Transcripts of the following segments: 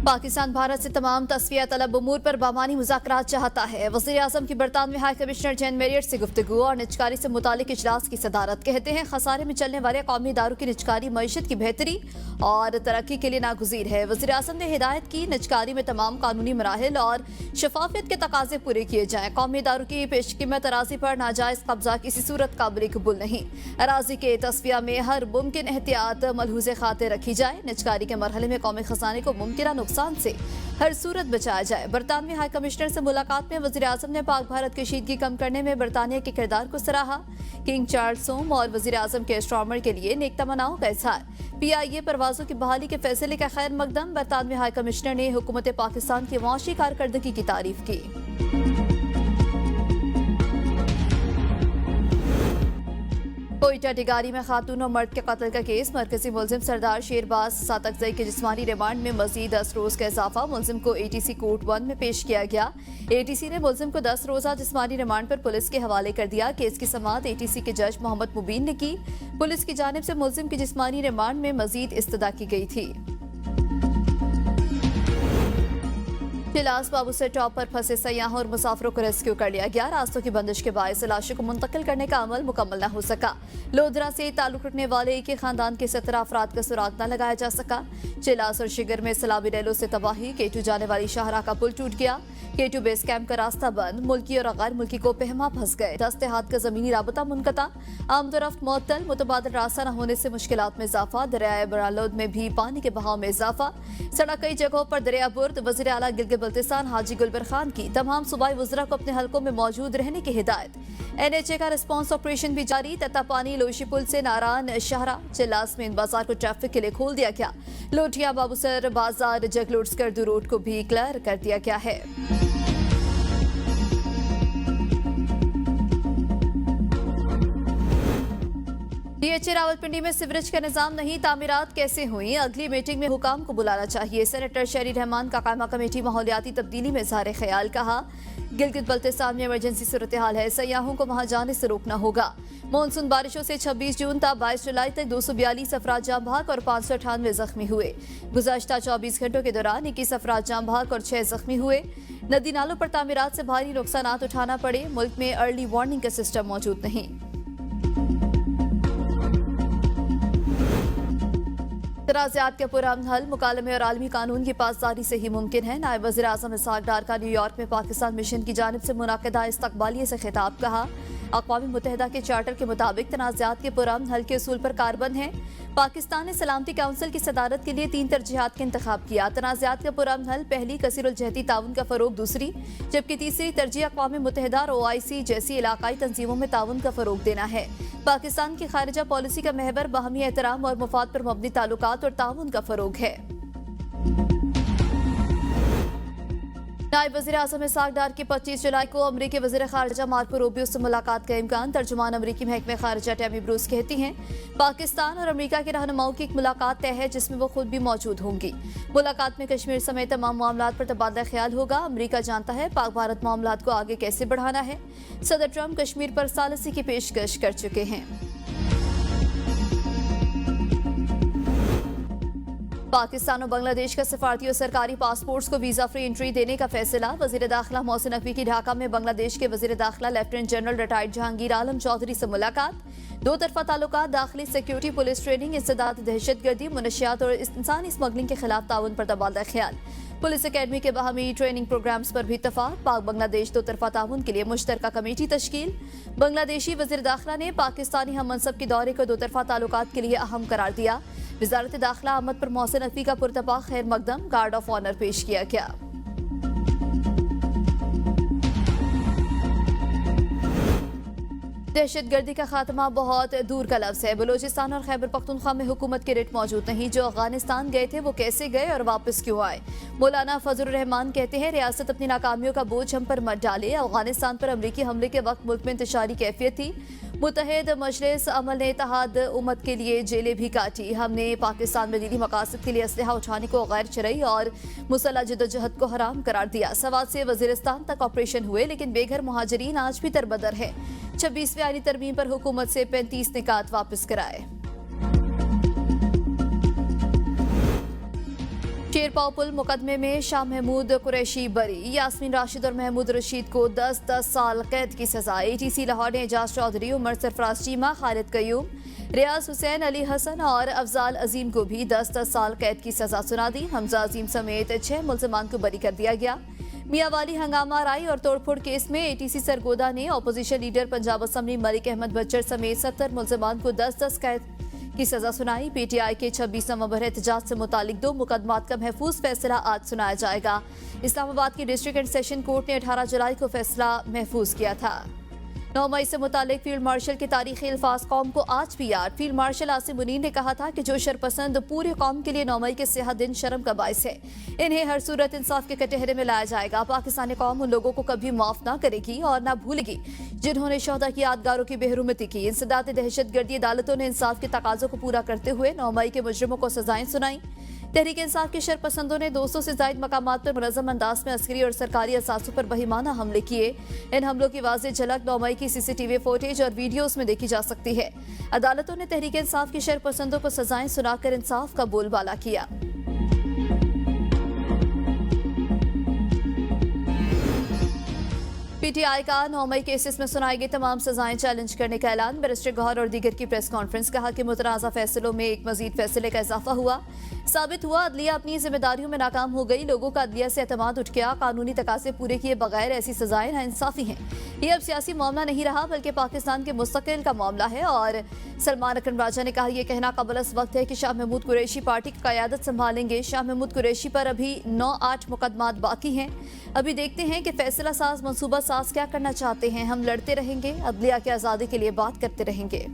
पाकिस्तान भारत से तमाम तस्वीर तलब उमूर पर बामानी मुज़ाकरात चाहता है। वज़ीर आज़म की बरतानवी हाई कमिश्नर जैन मैरियट से गुफ्तगू और निजकारी से मुतालिक इजलास की सदारत। कहते हैं खसारे में चलने वाले कौमी इदारों की निजकारी मईशत की बेहतरी और तरक्की के लिए नागुज़ीर है। वज़ीर आज़म ने हिदायत की निजकारी में तमाम कानूनी मराहिल और शफाफियत के तकाजे पूरे किए जाएँ। कौमी इदारों की पेशकीमत अराजी पर नाजायज़ कब्जा किसी सूरत काबिल कबूल नहीं। अराजी के तस्फिया में हर मुमकिन एहतियात मलहूज़े खाते रखी जाए। निजकारी के मरहले में कौमी खजाने को मुमकिन नुकसान से हर सूरत बचाया जाए। बरतानवी हाई कमिश्नर से मुलाकात में वज़ीर आज़म ने पाक भारत कशीदगी कम करने में बरतानिया के किरदार को सराहा। किंग चार्ल्स सोम और वज़ीर आज़म के एस्ट्रॉमर के लिए नेक तमन्नाओं का इज़हार। PIA परवाजों की बहाली के फैसले का खैर मकदम। बरतानवी हाई कमिश्नर ने हुकूमत पाकिस्तान की मुआशी कारकर्दगी की तारीफ की। कोयटा टिगारी में खातून और मर्द के कत्ल का केस। मरकजी मुलजिम सरदार शेरबाज सातकजई के जिस्मानी रिमांड में मजीद 10 रोज का इजाफा। मुलजिम को ATC कोर्ट 1 में पेश किया गया। ATC ने मुलजिम को 10 रोजा जिस्मानी रिमांड पर पुलिस के हवाले कर दिया। केस की समाअत ATC के जज मोहम्मद मुबीन ने की। पुलिस की जानिब से मुलजिम की जिस्मानी रिमांड में मजीद इस्तदा की गई थी। चिलास बाबू से टॉप पर फंसे सयाहों और मुसाफिरों को रेस्क्यू कर लिया गया। रास्तों की बंदिश के बायस लाशों को मुंतकिल करने का अमल मुकम्मल न हो सका। लोधरा से ताल्लुक रखने वाले एक ही खानदान के 17 अफराद का सुराग न लगाया जा सका। चिलास और शिगर में सलाबी रैलों से तबाही। K2 जाने वाली शाहराह का पुल टूट गया। K2 बेस कैंप का रास्ता बंद। मुल्की और गैर मुल्की को पहमा फंस गए। दस्ते हाथ का जमीनी राबता मुनक़ता। आमदोरफ्त मुअत्तल। मुतबादिल रास्ता न होने से मुश्किलात में इजाफा। दरियाए बरालोद में भी पानी के बहाव में इजाफा। सड़क कई जगहों पर दरिया बुर्द। वज़ीर आला गिलगित बल्तिस्तान हाजी गुलबर खान की तमाम सूबाई वज़रा को अपने हलकों में मौजूद रहने की हिदायत। NHA का रिस्पांस ऑपरेशन भी जारी। तत्तापानी लोशी पुल से नारान शाहरा चिल्लास में बाजार को ट्रैफिक के लिए खोल दिया गया। लोटिया बाबूसर बाजार जगलोड स्कर्दू रोड को भी क्लियर कर दिया गया है। DHA रावलपिंडी में सिवरेज का निजाम नहीं, तामीरात कैसे हुई? अगली मीटिंग में हुकाम को बुलाना चाहिए। सेनेटर शहरी रहमान का कायमा कमेटी माहौलियाती तब्दीली में इज़हार ख्याल। कहा गिलगित बल्तिस्तान में इमरजेंसी सूरत हाल है, सयाहों को वहां जाने से रोकना होगा। मानसून बारिशों से 26 जून तक 22 जुलाई तक 242 अफराद जाम भाग और 598 जख्मी हुए। गुज़श्ता 24 घंटों के दौरान 21 अफराद जाम भाग और 6 जख्मी हुए। नदी नालों पर तामीरात से भारी नुकसान उठाना पड़े। मुल्क में अर्ली वार्निंग का सिस्टम मौजूद नहीं। तनाज़ात के पुरअमन हल मुकालमे और आलमी कानून की पासदारी से ही मुमकिन है। नायब वज़ीर आज़म इसहाक डार का न्यूयॉर्क में पाकिस्तान मिशन की जानिब से मुनाक़िदा इस्तक़बालिये से खिताब। कहा अक़वाम मुत्तहिदा के चार्टर के मुताबिक तनाज़ात के पुरअमन हल के उसूल पर कारबंद है। पाकिस्तान ने सलामती काउंसिल की सदारत के लिए 3 तरजीहात का इंतखाब किया। तनाज़ात का पुरअमन हल पहली, कसीरुल-जहती ताउन का फ़रोग दूसरी, जबकि तीसरी तरजीह अक़वाम मुत्तहिदा और OIC जैसी इलाकाई तंजीमों में ताउन का फ़रोग देना है। पाकिस्तान की खारिजा पॉलिसी का महवर बाहमी एहतराम और मुफाद पर मबनी ताल्लुकात और ताउन का फ़रोग है। नायब वज़ीर आज़म इसहाक डार की 25 जुलाई को अमरीकी वज़ीर ख़ारिजा मार्को रूबियो से मुलाकात का इम्कान। तर्जुमान अमरीकी महकमे ख़ारिजा टैमी ब्रूस कहती हैं पाकिस्तान और अमरीका के रहनुमाओं की एक मुलाकात तय है जिसमें वो खुद भी मौजूद होंगी। मुलाकात में कश्मीर समेत तमाम मामलात पर तबादला ख्याल होगा। अमरीका जानता है पाक भारत मामलात को आगे कैसे बढ़ाना है। सदर ट्रंप कश्मीर पर सालिसी की पेशकश कर चुके हैं। पाकिस्तान और बांग्लादेश का सफारती और सरकारी पासपोर्ट्स को वीजा फ्री एंट्री देने का फैसला। वज़ीर दाखिला मोहसिन नकवी की ढाका में बांग्लादेश के वज़ीर दाखिला लेफ्टिनेंट जनरल रिटायर्ड जहांगीर आलम चौधरी से मुलाकात। 2 तरफा ताल्लुकात, दाखिली सिक्योरिटी, पुलिस ट्रेनिंग, इंसदाद दहशतगर्दी, मुनशियात और इंसानी स्मगलिंग के खिलाफ ताउन पर तबादला ख्याल। पुलिस अकेडमी के बाहमी ट्रेनिंग प्रोग्राम्स पर भी इत्तफाक। पाक बांग्लादेश 2 तरफा ताउन के लिए मुश्तरका कमेटी तश्कील। बांग्लादेशी वज़ीर दाखिला ने पाकिस्तानी हम मनसब के दौरे को 2 तरफा ताल्लुकात के लिए अहम करार दिया। वज़ारत दाखिला आमद पर मोहसिन नकवी का पुरतपा खैर मकदम, गार्ड ऑफ ऑनर पेश किया गया। दहशतगर्दी का खात्मा बहुत दूर का लफ्ज़ है। बलूचिस्तान और खैबर पख्तूनख्वा में हुकूमत के रेट मौजूद नहीं। जो अफगानिस्तान गए थे वो कैसे गए और वापस क्यों आए? मौलाना फजलुर रहमान कहते हैं रियासत अपनी नाकामियों का बोझ हम पर मत डाले। अफगानिस्तान पर अमरीकी हमले के वक्त मुल्क में इंतशारी कैफियत थी। मुत्तहिद मजलिस अमल ने इत्तेहाद उम्मत के लिए जेलें भी काटी। हमने पाकिस्तान में दीनी मकासद के लिए असलहा उठाने को गैर शरई और मुसल्लह जद्दोजहद को हराम करार दिया। सवात से वजीरिस्तान तक ऑपरेशन हुए लेकिन बेघर मुहाजिरीन आज भी तरबदर है। 26वीं आईनी तरमीम पर हुकूमत से 35 निकात वापस कराए। शेरपाव पुल मुकदमे में शाह महमूद कुरैशी बरी, यास्मीन राशिद और महमूद रशीद को 10-10 साल कैद की सजा। एटीसी लाहौर ने एजाज चौधरी, उमर सरफराज चीमा, खालिद कयूम, रियाज हुसैन, अली हसन और अफजाल अजीम को भी 10-10 साल कैद की सजा सुना दी। हमजा अजीम समेत 6 मुल्जिमान को बरी कर दिया गया। मियांवाली हंगामा राई और तोड़फोड़ केस में एटीसी सरगोदा ने opposition leader Punjab assembly Malik Ahmad Bachhar समेत 70 मुल्जिमान को 10-10 कैद की सजा सुनाई। पीटीआई के 26 नवंबर एहतजाज से मुतालिक 2 मुकदमात का महफूज फैसला आज सुनाया जाएगा। इस्लामाबाद की डिस्ट्रिक्ट एंड सेशन कोर्ट ने 18 जुलाई को फैसला महफूज किया था। 9 मई से मुतालिक फील्ड मार्शल के तारीखी अल्फाज कौम को आज भी याद। फील्ड मार्शल आसिम मुनीर ने कहा था कि जो शरपसंद पूरे कौम के लिए 9 मई के स्याह दिन शर्म का बाइस है, इन्हें हर सूरत इंसाफ के कटहरे में लाया जाएगा। पाकिस्तानी कौम उन लोगों को कभी माफ ना करेगी और ना भूलेगी जिन्होंने शोहदा की यादगारों की बेहरुमती की। इंसदाद दहशतगर्दी अदालतों ने इंसाफ के तकाजों को पूरा करते हुए 9 मई के मुजरिमों को सजाएं सुनाई। तहरीक इंसाफ के शरपसंदों ने 200 से ज्यादा मकामात पर मुनज़्ज़म अंदाज में अस्करी और सरकारी असासों पर बहिमाना हमले किए। इन हमलों की वाज़ेह झलक 9 मई की सीसीटीवी फुटेज और वीडियोस में देखी जा सकती है। अदालतों ने तहरीक इंसाफ के शरपसंदों को सजाएं सुनाकर इंसाफ का बोलबाला किया। पीटीआई का 9 मई केसेस में सुनाई गई तमाम सजाएं चैलेंज करने का ऐलान। बैरिस्टर गौहर और दीगर की प्रेस कॉन्फ्रेंस। कहा कि मुतनाज़ा फैसलों में एक मजीद फैसले का इजाफा हुआ। साबित हुआ अदलिया अपनी जिम्मेदारियों में नाकाम हो गई। लोगों का अदलिया से एतमाद उठ गया। कानूनी तकाज़े पूरे किए बगैर ऐसी सजाएं नाइंसाफी हैं। ये अब सियासी मामला नहीं रहा बल्कि पाकिस्तान के मुस्तकिल का मामला है। और सलमान अकरम राजा ने कहा यह कहना कबल अस वक्त है कि शाह महमूद कुरैशी पार्टी की क़यादत संभालेंगे। शाह महमूद कुरैशी पर अभी 9-8 मुकदमात बाकी हैं। अभी देखते हैं कि फैसला साज मनसूबा साज क्या करना चाहते हैं। हम लड़ते रहेंगे, अदलिया की आज़ादी के लिए बात करते रहेंगे।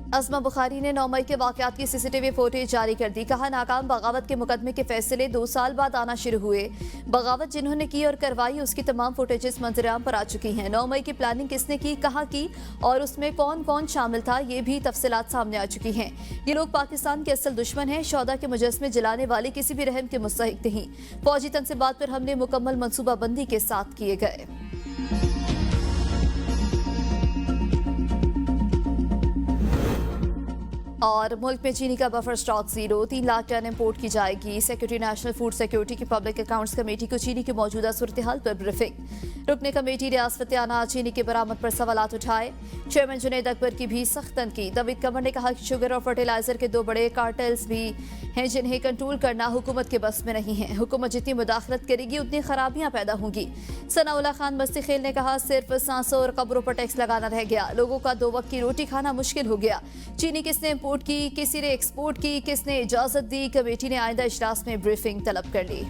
अज़मा बुखारी ने 9 मई के वाक़यात की सीसीटीवी फुटेज जारी कर दी। कहा नाकाम बगावत के मुकदमे के फैसले 2 साल बाद आना शुरू हुए। बगावत जिन्होंने की और करवाई उसकी तमाम फुटेजेस मंजराम पर आ चुकी हैं। 9 मई की प्लानिंग किसने की, कहाँ की और उसमें कौन कौन शामिल था, ये भी तफसीलात सामने आ चुकी हैं। ये लोग पाकिस्तान के असल दुश्मन हैं। शोहदा के मुजस्समे जलाने वाले किसी भी रहम के मुस्तहिक नहीं। फौजी तनसीबात पर हमले मुकम्मल मनसूबाबंदी के साथ किए गए। और मुल्क में चीनी का buffer stock 0, 3 lakh ton import की जाएगी। सेक्रेटरी नेशनल फूड सिक्योरिटी की पब्लिक अकाउंट्स कमेटी को चीनी की मौजूदा सूरत हाल पर ब्रीफिंग। रुकने कमेटी रियासत अनाज चीनी की बरामद पर सवालात उठाए। चेयरमैन जुनैद अकबर की भी सख्त तनकीद। दवीद कमर ने कहा कि शुगर और फर्टिलाइजर के 2 बड़े कार्टेल्स भी हैं जिन्हें कंट्रोल करना हुकूमत के बस में नहीं है। हुकूमत जितनी मुदाखलत करेगी उतनी खराबियां पैदा होंगी। सनाउल्लाह खान मस्ती खेल ने कहा सिर्फ सांसों और कब्रों पर टैक्स लगाना रह गया। लोगों का 2 वक्त की रोटी खाना मुश्किल हो गया। चीनी किसने इंपोर्ट की, किसी ने एक्सपोर्ट की, किसने इजाजत दी। कमेटी ने आइंदा इजलास में ब्रीफिंग तलब कर ली।